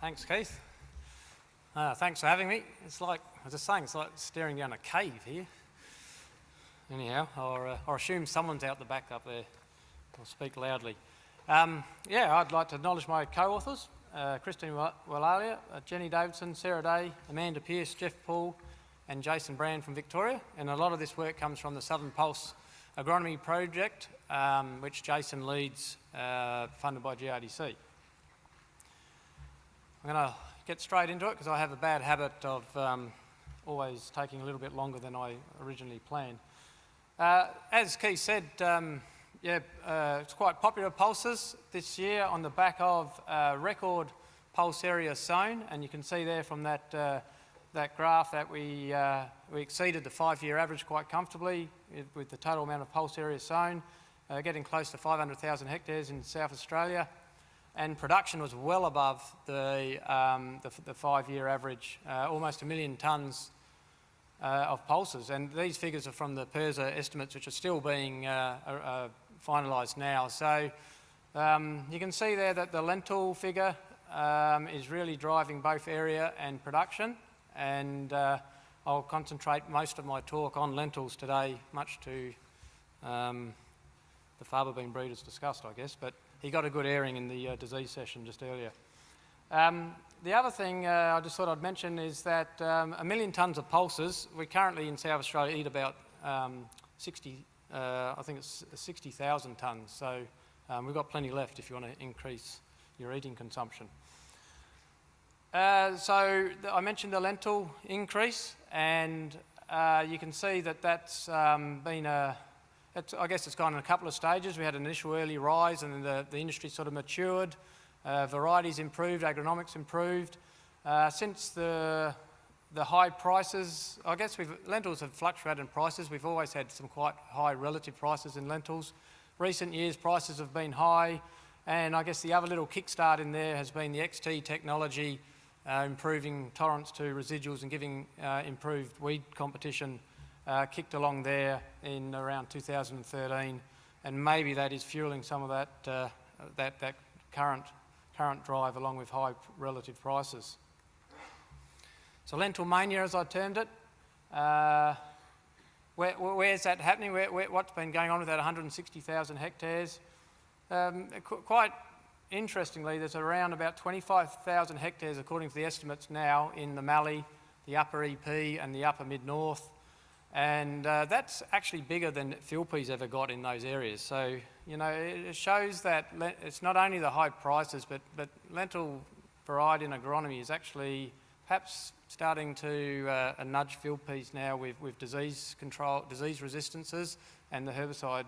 Thanks, Keith. Thanks for having me. It's like, I was just saying, it's like staring down a cave here. Anyhow, I assume someone's out the back up there. I'll speak loudly. I'd like to acknowledge my co-authors, Christine Wallalia, Jenny Davidson, Sarah Day, Amanda Pearce, Jeff Paul, and Jason Brand from Victoria. And a lot of this work comes from the Southern Pulse Agronomy Project, which Jason leads, funded by GRDC. I'm going to get straight into it because I have a bad habit of always taking a little bit longer than I originally planned. As Keith said, it's quite popular pulses this year on the back of record pulse area sown, and you can see there from that graph that we exceeded the 5-year average quite comfortably with the total amount of pulse area sown, getting close to 500,000 hectares in South Australia, and production was well above the 5-year average, almost 1 million tonnes of pulses. And these figures are from the PIRSA estimates, which are still being finalised now. So you can see there that the lentil figure is really driving both area and production, and I'll concentrate most of my talk on lentils today, much to the fava bean breeders discussed, I guess, but he got a good airing in the disease session just earlier. The other thing I just thought I'd mention is that 1 million tonnes of pulses, we currently in South Australia eat about 60,000 tonnes, so we've got plenty left if you want to increase your eating consumption. So I mentioned the lentil increase, and you can see that that's been I guess it's gone in a couple of stages. We had an initial early rise, and then the industry sort of matured. Varieties improved, agronomics improved. Since the high prices, I guess lentils have fluctuated in prices. We've always had some quite high relative prices in lentils. Recent years, prices have been high, and I guess the other little kickstart in there has been the XT technology, improving tolerance to residuals and giving improved weed competition. Kicked along there in around 2013, and maybe that is fueling some of that current drive along with high relative prices. So lentil mania, as I termed it, where's that happening? What's been going on with that 160,000 hectares? Quite interestingly, there's around about 25,000 hectares, according to the estimates now, in the Mallee, the upper EP and the upper mid-north. And that's actually bigger than field peas ever got in those areas. So, you know, it shows that it's not only the high prices, but lentil variety in agronomy is actually perhaps starting to nudge field peas now with disease control, disease resistances, and the herbicide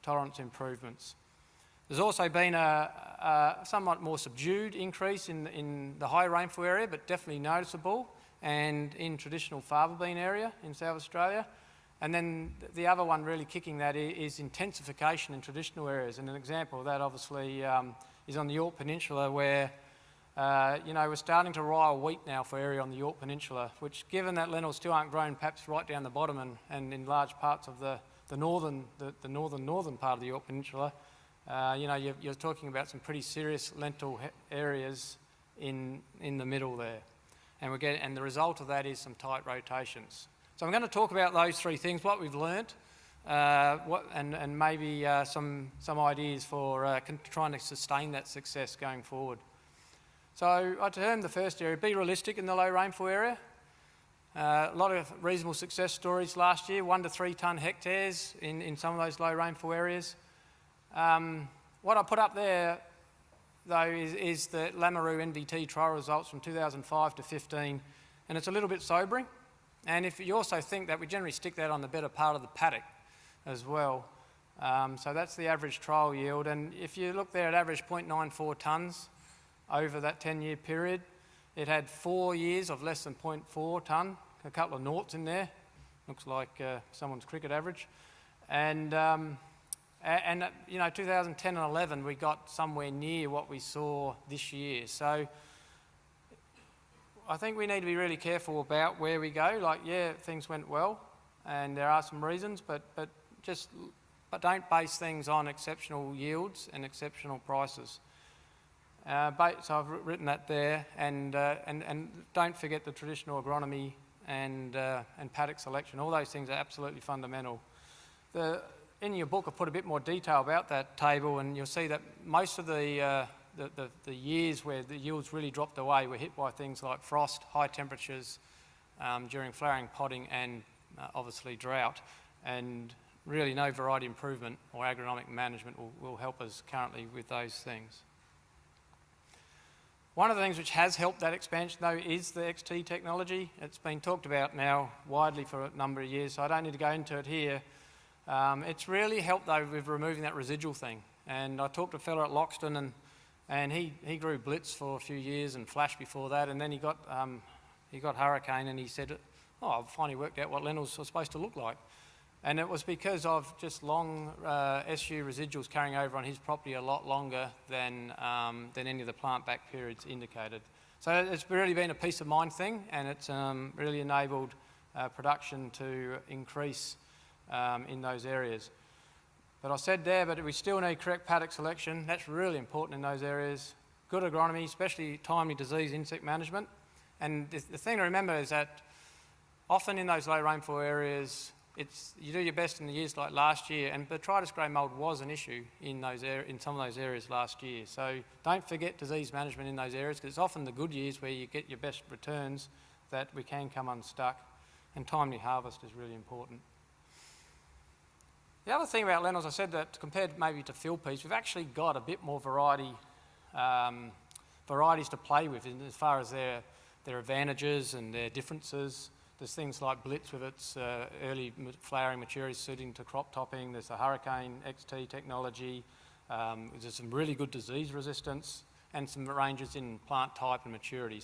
tolerance improvements. There's also been a somewhat more subdued increase in the high rainfall area, but definitely noticeable, and in traditional fava bean area in South Australia. And then the other one really kicking that is intensification in traditional areas. And an example of that obviously is on the Yorke Peninsula, where we're starting to rile wheat now for area on the Yorke Peninsula, which, given that lentils still aren't grown perhaps right down the bottom and in large parts of the northern part of the Yorke Peninsula, you're talking about some pretty serious lentil areas in the middle there. And the result of that is some tight rotations. So I'm going to talk about those three things: what we've learnt, and maybe some ideas for trying to sustain that success going forward. So I termed the first area, be realistic in the low rainfall area. A lot of reasonable success stories last year, 1 to 3 tonne hectares in some of those low rainfall areas. What I put up there, though, is the Lamoureux NVT trial results from 2005 to 15, and it's a little bit sobering. And if you also think that we generally stick that on the better part of the paddock as well. So that's the average trial yield, and if you look there, it averaged 0.94 tonnes over that 10-year period. It had 4 years of less than 0.4 tonne, a couple of noughts in there, looks like someone's cricket average. And 2010 and 11, we got somewhere near what we saw this year. So I think we need to be really careful about where we go. Like, yeah, things went well, and there are some reasons, but don't base things on exceptional yields and exceptional prices. So I've written that there, and don't forget the traditional agronomy and paddock selection. All those things are absolutely fundamental. In your book, I put a bit more detail about that table, and you'll see that most of the years where the yields really dropped away were hit by things like frost, high temperatures during flowering, podding, and obviously drought. And really no variety improvement or agronomic management will help us currently with those things. One of the things which has helped that expansion, though, is the XT technology. It's been talked about now widely for a number of years, so I don't need to go into it here. It's really helped, though, with removing that residual thing. And I talked to a fellow at Loxton, and he grew Blitz for a few years and Flash before that, and then he got Hurricane, and he said, oh, I've finally worked out what lentils are supposed to look like. And it was because of just long SU residuals carrying over on his property a lot longer than any of the plant back periods indicated. So it's really been a peace of mind thing, and it's really enabled production to increase in those areas. But I said there, but we still need correct paddock selection. That's really important in those areas. Good agronomy, especially timely disease insect management. And the thing to remember is that often in those low rainfall areas, you do your best in the years like last year, and Botrytis grey mould was an issue in some of those areas last year. So don't forget disease management in those areas, because it's often the good years where you get your best returns that we can come unstuck, and timely harvest is really important. The other thing about lentils, I said that compared maybe to field peas, we've actually got a bit more varieties to play with as far as their advantages and their differences. There's things like Blitz with its early flowering maturity suiting to crop topping. There's the Hurricane XT technology. There's some really good disease resistance and some ranges in plant type and maturity.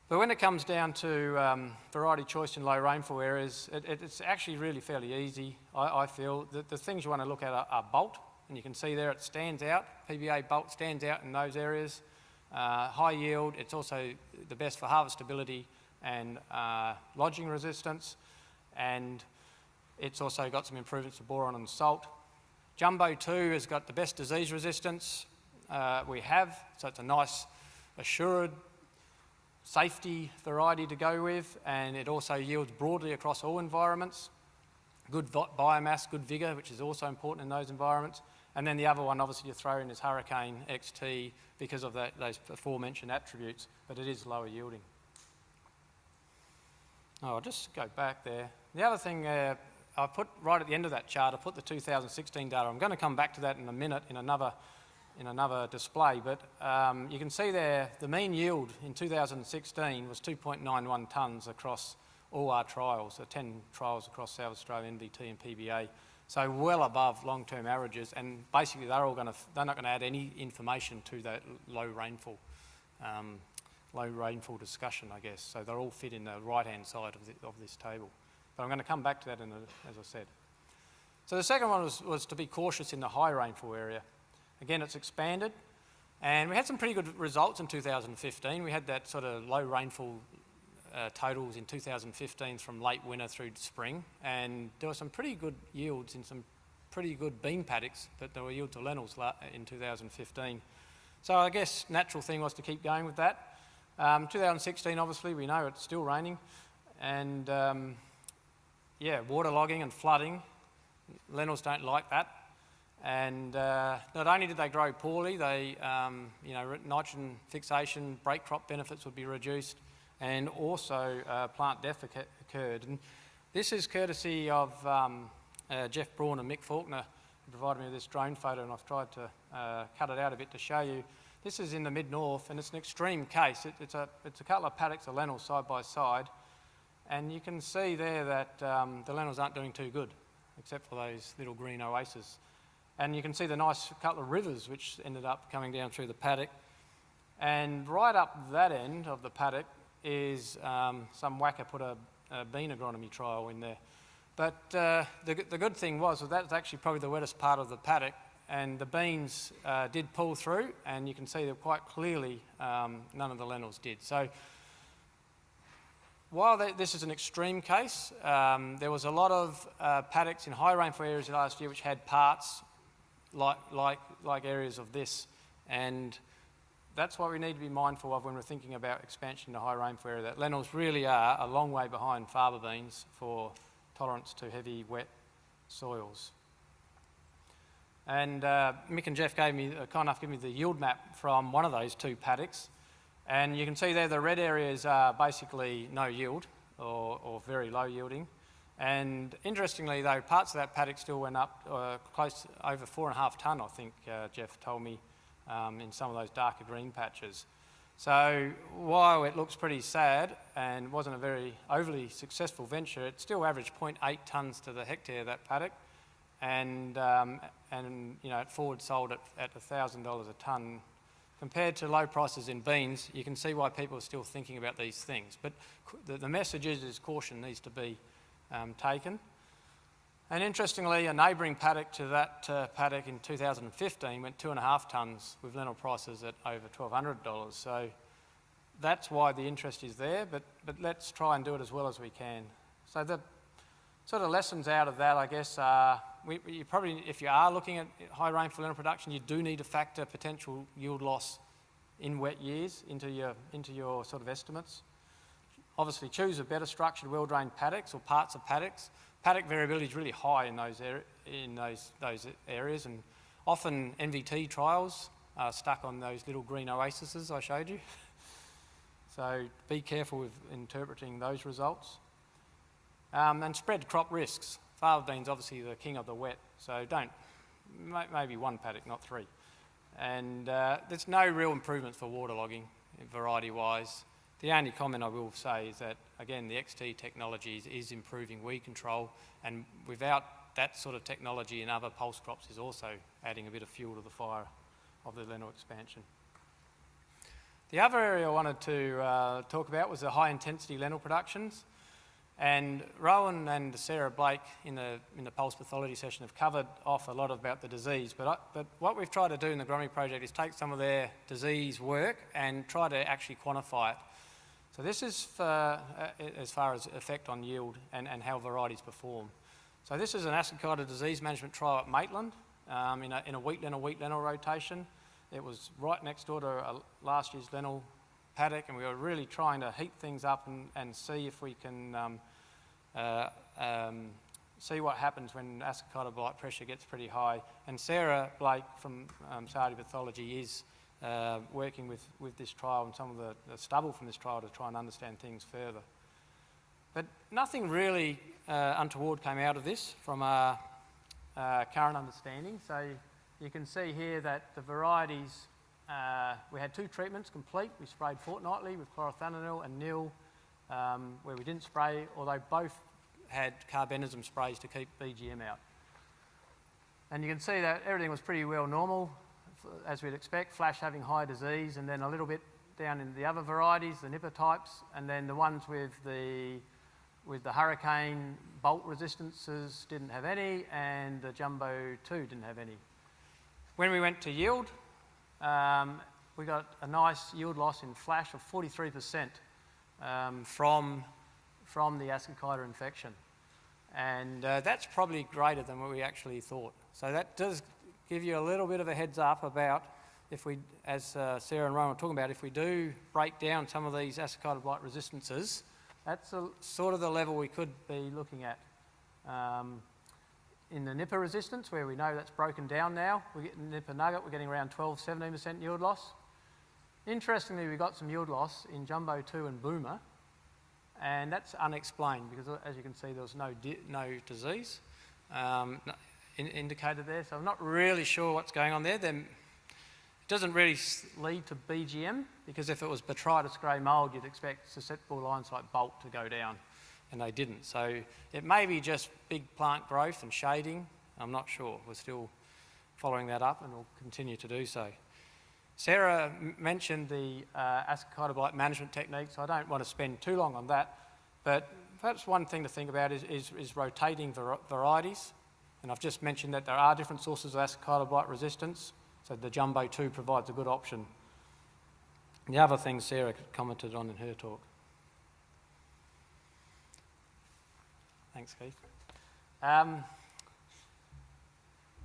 But when it comes down to variety choice in low rainfall areas, it's actually really fairly easy, I feel. The things you want to look at are bolt, and you can see there it stands out. PBA bolt stands out in those areas. High yield, it's also the best for harvestability and lodging resistance, and it's also got some improvements to boron and salt. Jumbo 2 has got the best disease resistance we have, so it's a nice assured safety variety to go with, and it also yields broadly across all environments. Good biomass, good vigour, which is also important in those environments. And then the other one obviously to throw in is Hurricane XT because of those aforementioned attributes, but it is lower yielding. I'll just go back there. The other thing I put right at the end of that chart, I put the 2016 data. I'm going to come back to that in a minute in another display, but you can see there the mean yield in 2016 was 2.91 tonnes across all our trials, so 10 trials across South Australia, NVT and PBA, so well above long-term averages, and basically they're not going to add any information to that low rainfall discussion, I guess. So they're all fit in the right-hand side of this table. But I'm going to come back to that as I said. So the second one was to be cautious in the high rainfall area. Again, it's expanded, and we had some pretty good results in 2015. We had that sort of low rainfall totals in 2015 from late winter through to spring, and there were some pretty good yields in some pretty good bean paddocks, but there were yield to lentils in 2015. So I guess natural thing was to keep going with that. 2016, obviously, we know it's still raining, and waterlogging and flooding. Lentils don't like that. And not only did they grow poorly, nitrogen fixation, break crop benefits would be reduced, and also plant death occurred. And this is courtesy of Jeff Braun and Mick Faulkner, who provided me with this drone photo, and I've tried to cut it out a bit to show you. This is in the mid-north, and it's an extreme case. It's a couple of paddocks of lentils side by side, and you can see there that the lentils aren't doing too good, except for those little green oases. And you can see the nice couple of rivers which ended up coming down through the paddock. And right up that end of the paddock is some whacker put a bean agronomy trial in there. But the good thing was that that's actually probably the wettest part of the paddock, and the beans did pull through, and you can see that quite clearly none of the lentils did. So while this is an extreme case, there was a lot of paddocks in high rainfall areas last year which had parts like areas of this, and that's what we need to be mindful of when we're thinking about expansion to high rainfall area, that lentils really are a long way behind fava beans for tolerance to heavy, wet soils. And Mick and Jeff kind enough gave me the yield map from one of those two paddocks. And you can see there the red areas are basically no yield or very low yielding. And interestingly though, parts of that paddock still went up close over 4.5 tonne, I think Jeff told me, in some of those darker green patches. So while it looks pretty sad and wasn't a very overly successful venture, it still averaged 0.8 tonnes to the hectare, that paddock. And you know, it forward sold at $1,000 a tonne. Compared to low prices in beans, you can see why people are still thinking about these things. But the message is caution needs to be taken. And interestingly, a neighbouring paddock to that paddock in 2015 went 2.5 tonnes with lentil prices at over $1,200. So that's why the interest is there, but let's try and do it as well as we can. So the sort of lessons out of that, I guess, are you probably, if you are looking at high rainfall lentil production, you do need to factor potential yield loss in wet years into your sort of estimates. Obviously, choose a better structured, well-drained paddocks or parts of paddocks. Paddock variability is really high in those areas, and often NVT trials are stuck on those little green oases I showed you. So be careful with interpreting those results. And spread crop risks. Fava beans obviously the king of the wet, so maybe one paddock, not 3. And there's no real improvements for waterlogging variety-wise. The only comment I will say is that, again, the XT technology is improving weed control, and without that sort of technology in other pulse crops is also adding a bit of fuel to the fire of the lentil expansion. The other area I wanted to talk about was the high-intensity lentil productions. And Rowan and Sarah Blake in the pulse pathology session have covered off a lot about the disease, but what we've tried to do in the agronomy project is take some of their disease work and try to actually quantify it. So this is as far as effect on yield and how varieties perform. So this is an acid-cider disease management trial at Maitland in a wheat lentil rotation. It was right next door to last year's lentil paddock, and we were really trying to heat things up and see if we can see what happens when acid-cider blight pressure gets pretty high. And Sarah Blake from SARDI Pathology is working with this trial and some of the stubble from this trial to try and understand things further. But nothing really untoward came out of this from our current understanding. So you can see here that the varieties, we had 2 treatments complete. We sprayed fortnightly with chlorothalonil and nil, where we didn't spray, although both had carbenism sprays to keep BGM out. And you can see that everything was pretty well normal, as we'd expect, flash having high disease, and then a little bit down in the other varieties, the nipper types, and then the ones with the hurricane bolt resistances didn't have any, and the jumbo 2 didn't have any. When we went to yield, we got a nice yield loss in flash of 43% from the acid-cider infection. And that's probably greater than what we actually thought. So that does give you a little bit of a heads up about if we, as Sarah and Rowan were talking about, if we do break down some of these acid-cider blight resistances, that's sort of the level we could be looking at. In the nipper resistance, where we know that's broken down now, we get nipper nugget, we're getting around 12-17% yield loss. Interestingly, we got some yield loss in jumbo 2 and boomer, and that's unexplained because, as you can see, there was no disease indicated there. So I'm not really sure what's going on there. It doesn't really lead to BGM, because if it was Botrytis grey mould, you'd expect susceptible lines like bolt to go down, and they didn't. So it may be just big plant growth and shading. I'm not sure. We're still following that up, and we'll continue to do so. Sarah mentioned the acid-cider blight management technique, so I don't want to spend too long on that, but perhaps one thing to think about is rotating varieties. And I've just mentioned that there are different sources of acid-cider blight resistance, so the jumbo 2 provides a good option. And the other thing Sarah commented on in her talk. Thanks, Keith.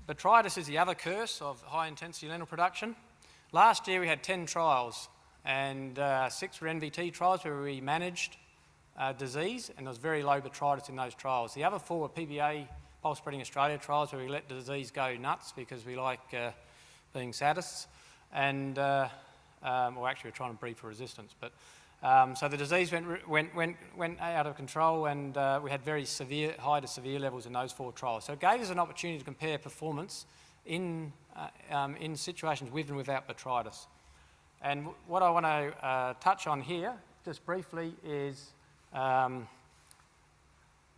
Botrytis is the other curse of high-intensity lentil production. Last year we had 10 trials, and 6 were NVT trials where we managed disease, and there was very low Botrytis in those trials. The other 4 were PBA, Pulse Breeding Australia trials, where we let the disease go nuts because we like being sadists, and well, actually we're trying to breed for resistance, but so the disease went out of control, and we had very severe, high to severe levels in those 4 trials. So it gave us an opportunity to compare performance in situations with and without Botrytis. And what I want to touch on here, just briefly, is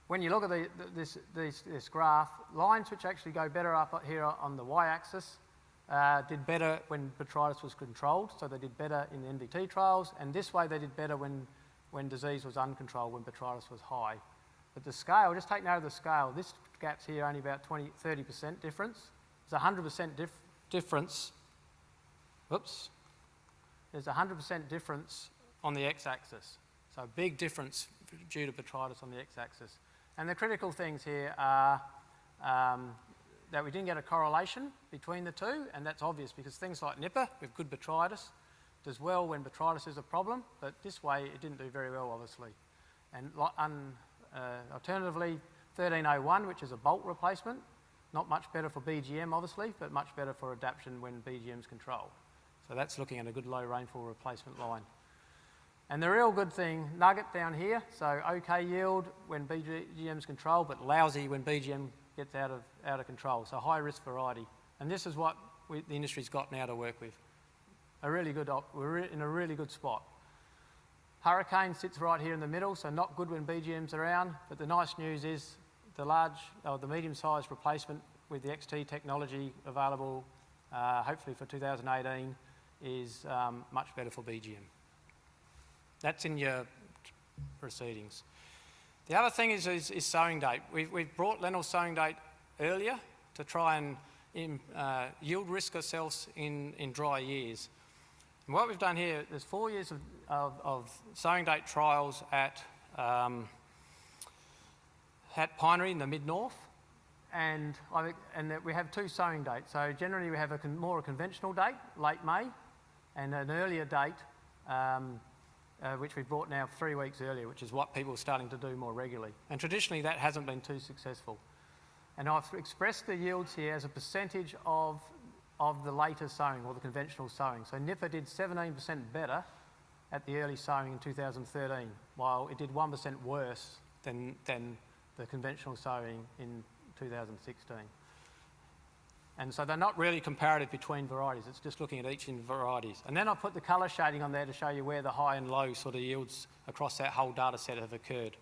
when you look at this graph, lines which actually go better up here on the y-axis did better when Botrytis was controlled, so they did better in the NVT trials, and this way they did better when disease was uncontrolled, when Botrytis was high. But the scale, just take note of the scale, this gap's here only about 30% difference. There's 100% difference, whoops, there's 100% difference on the x-axis. So a big difference due to Botrytis on the x-axis. And the critical things here are that we didn't get a correlation between the two, and that's obvious because things like Nipper with good Botrytis does well when Botrytis is a problem, but this way it didn't do very well, obviously. And alternatively, 1301, which is a bolt replacement, not much better for BGM, obviously, but much better for adaptation when BGM's controlled. So that's looking at a good low rainfall replacement line. And the real good thing, nugget down here, so okay yield when BGM's controlled, but lousy when BGM gets out of control, so high risk variety. And this is what the industry's got now to work with. We're in a really good spot. Hurricane sits right here in the middle, so not good when BGM's around, but the nice news is the medium-sized replacement with the XT technology available, hopefully for 2018, is much better for BGM. That's in your proceedings. The other thing is sowing date. We've brought lentil sowing date earlier to try and yield risk ourselves in dry years. And what we've done here, there's 4 years of sowing date trials at Pinery in the mid-north, and we have 2 sowing dates. So generally we have a more conventional date, late May, and an earlier date, which we brought now 3 weeks earlier, which is what people are starting to do more regularly. And traditionally that hasn't been too successful. And I've expressed the yields here as a percentage of the later sowing or the conventional sowing. So Nipper did 17% better at the early sowing in 2013, while it did 1% worse than the conventional sowing in 2016. And so they're not really comparative between varieties, it's just looking at each in varieties. And then I put the colour shading on there to show you where the high and low sort of yields across that whole data set have occurred.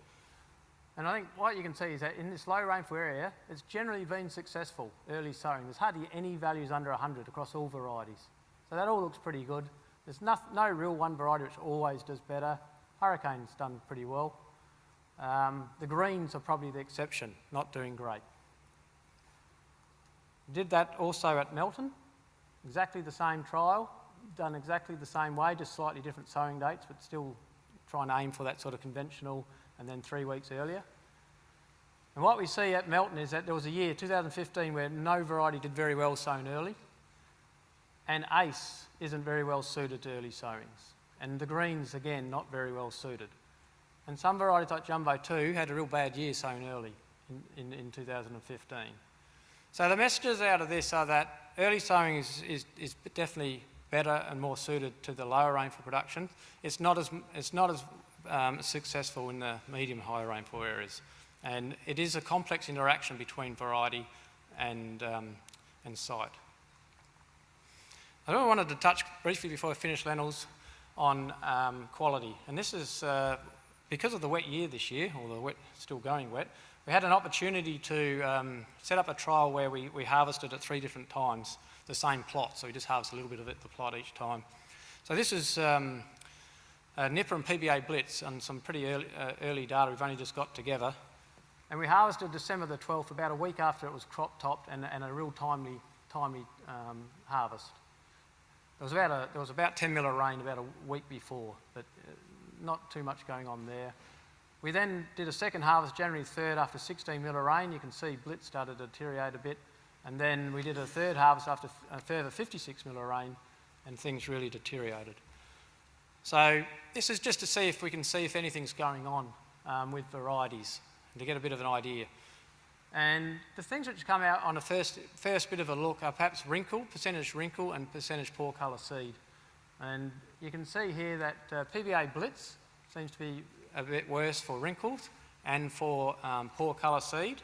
And I think what you can see is that in this low rainfall area, it's generally been successful early sowing. There's hardly any values under 100 across all varieties. So that all looks pretty good. There's no real one variety which always does better. Hurricane's done pretty well. The greens are probably the exception, not doing great. Did that also at Melton, exactly the same trial, done exactly the same way, just slightly different sowing dates, but still trying to aim for that sort of conventional and then 3 weeks earlier. And what we see at Melton is that there was a year, 2015, where no variety did very well sown early, and ACE isn't very well suited to early sowings. And the greens, again, not very well suited. And some varieties like Jumbo 2 had a real bad year sown early in 2015. So the messages out of this are that early sowing is definitely better and more suited to the lower rainfall production. It's not as successful in the medium higher rainfall areas, and it is a complex interaction between variety and site. I wanted to touch briefly before I finish lentils on quality, and this is because of the wet year this year, or the wet still going wet. We had an opportunity to set up a trial where we harvested at 3 different times the same plot, so we just harvest a little bit of the plot each time. So this is Nipper and PBA Blitz and some pretty early data we've only just got together. And we harvested December the 12th, about a week after it was crop topped, and a real timely harvest. There was about 10 mil of rain about a week before, but not too much going on there. We then did a second harvest January 3rd after 16 mil of rain. You can see Blitz started to deteriorate a bit. And then we did a third harvest after a further 56 mil of rain. and things really deteriorated. So this is just to see if anything's going on with varieties, and to get a bit of an idea. And the things which come out on a first bit of a look are perhaps wrinkle, percentage wrinkle, and percentage poor colour seed. And you can see here that PBA Blitz seems to be a bit worse for wrinkles and for poor colour seed,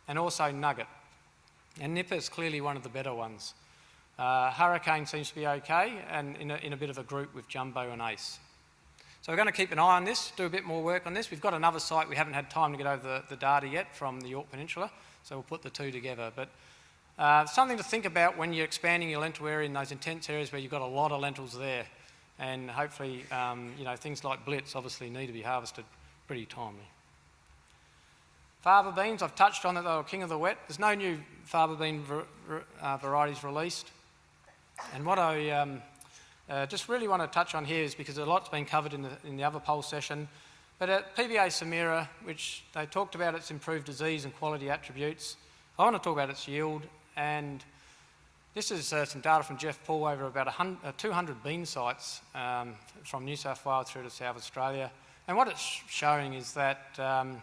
and also Nugget. And Nipper is clearly one of the better ones. Hurricane seems to be okay, and in a bit of a group with Jumbo and Ace. So we're going to keep an eye on this, do a bit more work on this. We've got another site we haven't had time to get over the data yet from the Yorke Peninsula, so we'll put the two together. But something to think about when you're expanding your lentil area in those intense areas where you've got a lot of lentils there. And hopefully, things like Blitz obviously need to be harvested pretty timely. Fava beans, I've touched on that they were king of the wet. There's no new fava bean varieties released. And what I just really want to touch on here is because a lot's been covered in the other poll session, but at PBA Samira, which they talked about its improved disease and quality attributes, I want to talk about its yield. And this is some data from Jeff Paul over about 200 bean sites from New South Wales through to South Australia. And what it's showing is that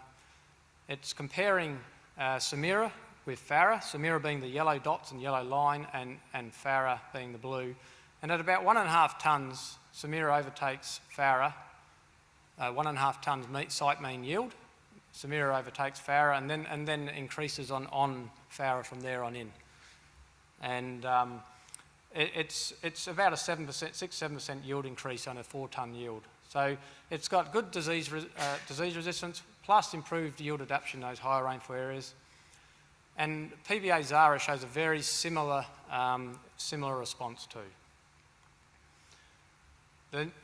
it's comparing Samira with Farah, Samira being the yellow dots and yellow line, and Farah being the blue. And at about 1.5 tonnes, Samira overtakes Farah, 1.5 tonnes site mean yield. Samira overtakes Farah and then increases on Farah from there on in. And it's about a 6-7% yield increase on a 4-tonne yield. So it's got good disease resistance plus improved yield adaptation in those higher rainfall areas. And PBA Zara shows a very similar response too.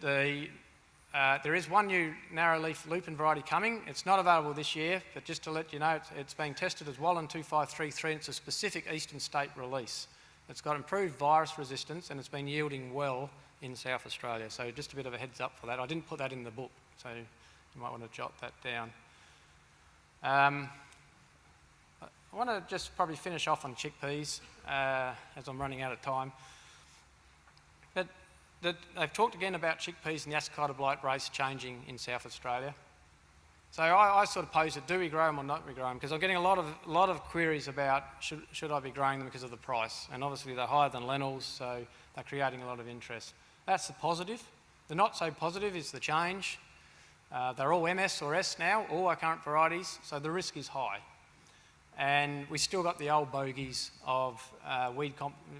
There is one new narrow leaf lupin variety coming. It's not available this year, but just to let you know, it's being tested as Wallen 2533, and it's a specific eastern state release. It's got improved virus resistance and it's been yielding well in South Australia. So just a bit of a heads up for that. I didn't put that in the book, so you might want to jot that down. I want to just probably finish off on chickpeas as I'm running out of time. But they've talked again about chickpeas and the ascota blight race changing in South Australia. So I sort of posed it, do we grow them or not we grow them? Because I'm getting a lot of queries about should I be growing them because of the price. And obviously they're higher than lentils, so they're creating a lot of interest. That's the positive. The not so positive is the change. They're all MS or S now, all our current varieties, so the risk is high. And we still got the old bogeys of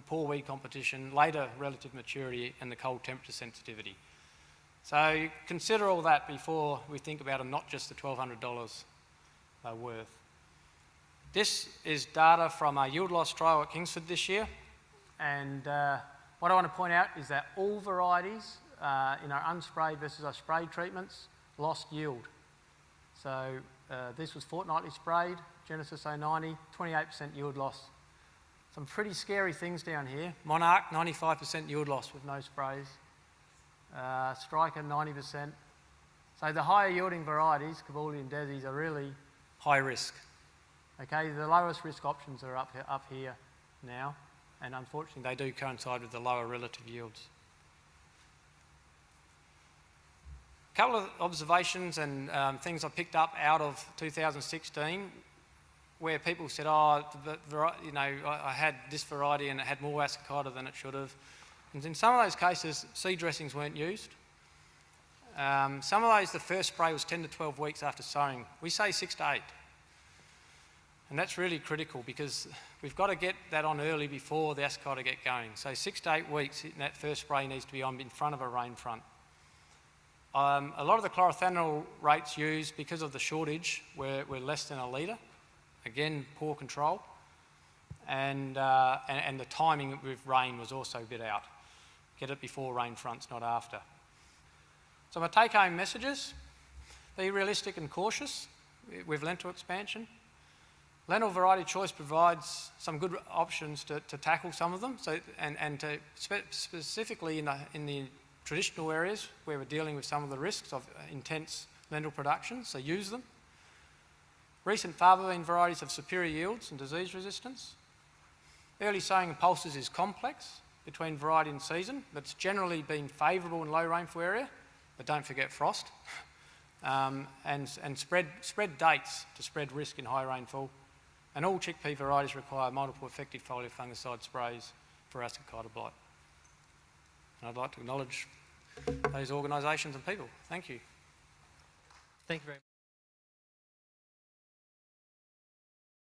poor weed competition, later relative maturity, and the cold temperature sensitivity. So consider all that before we think about them, not just the $1,200 they're worth. This is data from our yield loss trial at Kingsford this year. And what I want to point out is that all varieties in our unsprayed versus our sprayed treatments lost yield. So this was fortnightly sprayed, Genesis 090, 28% yield loss. Some pretty scary things down here. Monarch, 95% yield loss with no sprays. Striker, 90%. So the higher yielding varieties, Kabuli and Desis, are really high risk. Okay, the lowest risk options are up here now, and unfortunately they do coincide with the lower relative yields. A couple of observations and things I picked up out of 2016 where people said, I had this variety and it had more ascota than it should have. And in some of those cases, seed dressings weren't used. Some of those, the first spray was 10 to 12 weeks after sowing. We say 6 to 8. And that's really critical because we've got to get that on early before the ascota get going. So 6 to 8 weeks, that first spray needs to be on in front of a rain front. A lot of the chlorothalonil rates used because of the shortage were less than a litre. Again, poor control. And the timing with rain was also a bit out. Get it before rain fronts, not after. So my take-home messages: be realistic and cautious with lentil expansion. Lentil variety choice provides some good options to tackle some of them, and to specifically in the traditional areas where we're dealing with some of the risks of intense lentil production, so use them. Recent fava bean varieties have superior yields and disease resistance. Early sowing of pulses is complex, between variety and season that's generally been favourable in low rainfall area, but don't forget frost, and spread dates to spread risk in high rainfall. And all chickpea varieties require multiple effective foliar fungicide sprays for ascochyta blight. And I'd like to acknowledge those organisations and people. Thank you. Thank you very much.